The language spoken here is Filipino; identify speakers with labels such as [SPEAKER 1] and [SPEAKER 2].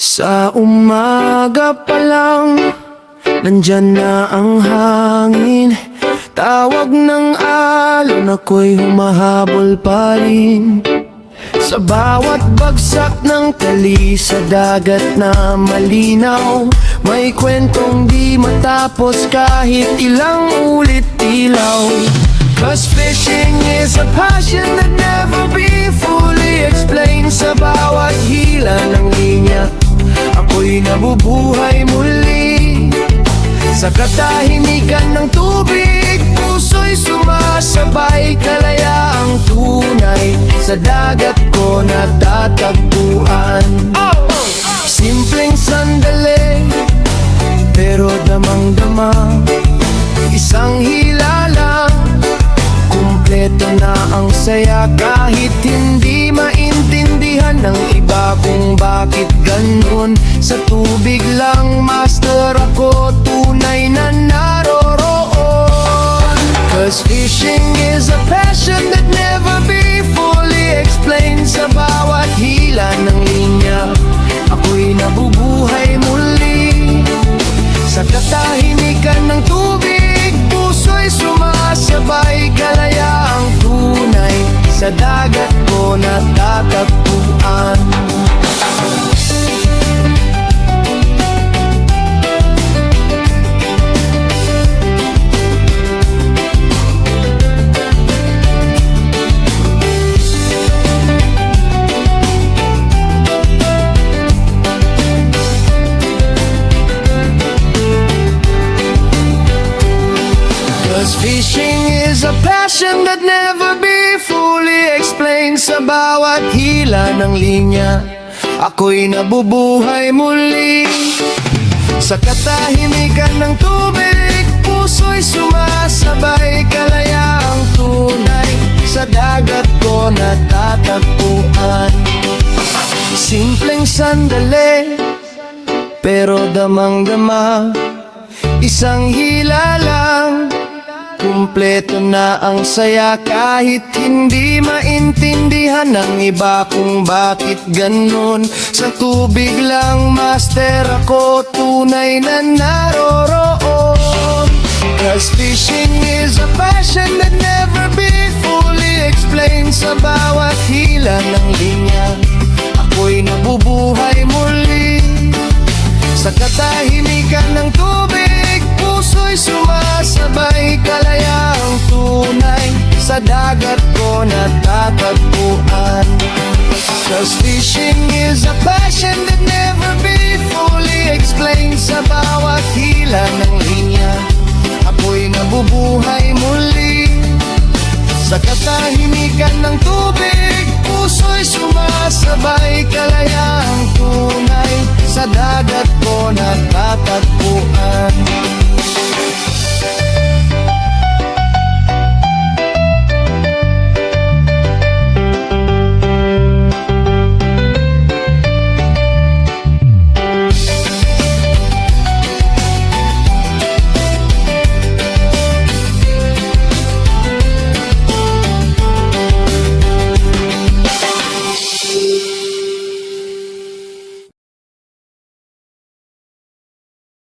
[SPEAKER 1] Sa umaga pa lang, nandyan na ang hangin. Tawag ng alon, ako'y humahabol pa rin. Sa bawat bagsak ng tali sa dagat na malinaw, may kwentong di matapos kahit ilang ulit ilaw. 'Cause fishing is a passion that never be fully explained. Sa bawat hila ng linya, ako'y nabubuhay muli. Sa katahimikan ng tubig, puso'y sumasabay. Kalayaang tunay sa dagat ko natatagpuan. Simpleng sandali, pero damang-dama. Isang hila lang, kumpleto na ang saya. Kahit hindi maintindihan ng iba kung bakit ganun. Sa tubig lang, master ako, tunay na naroroon. 'Cause fishing is a passion that never be fully explained. Sa bawat hila ng linya, ako'y nabubuhay muli. Sa katahimikan ng tubig, puso'y sumasabay. Kalayaang tunay sa dagat ko natatagpuan. Fishing is a passion that never be fully explained. Sa bawat hila ng linya, ako'y nabubuhay muli. Sa katahimikan ng tubig, puso'y sumasabay. Kalayaang tunay sa dagat ko natatagpuan. Simpleng sandali, pero damang-dama. Isang hila lang, kumpleto na ang saya. Kahit hindi maintindihan ng iba kung bakit ganun. Sa tubig lang, master ako, tunay na naroroon. 'Cause fishing is a passion that never be fully explained. Sa bawat hila ng linya, ako'y nabubuhay muli. Sa katahimikan ng tubig, puso'y sumasabay. Kalayaang tunay sa dagat ko natatagpuan. 'Cause fishing is a passion that never be fully explained. Sa bawat hila ng linya, ako'y nabubuhay muli. Sa katahimikan ng tubig, puso'y sumasabay. Kalayaang tunay sa dagat ko natatagpuan.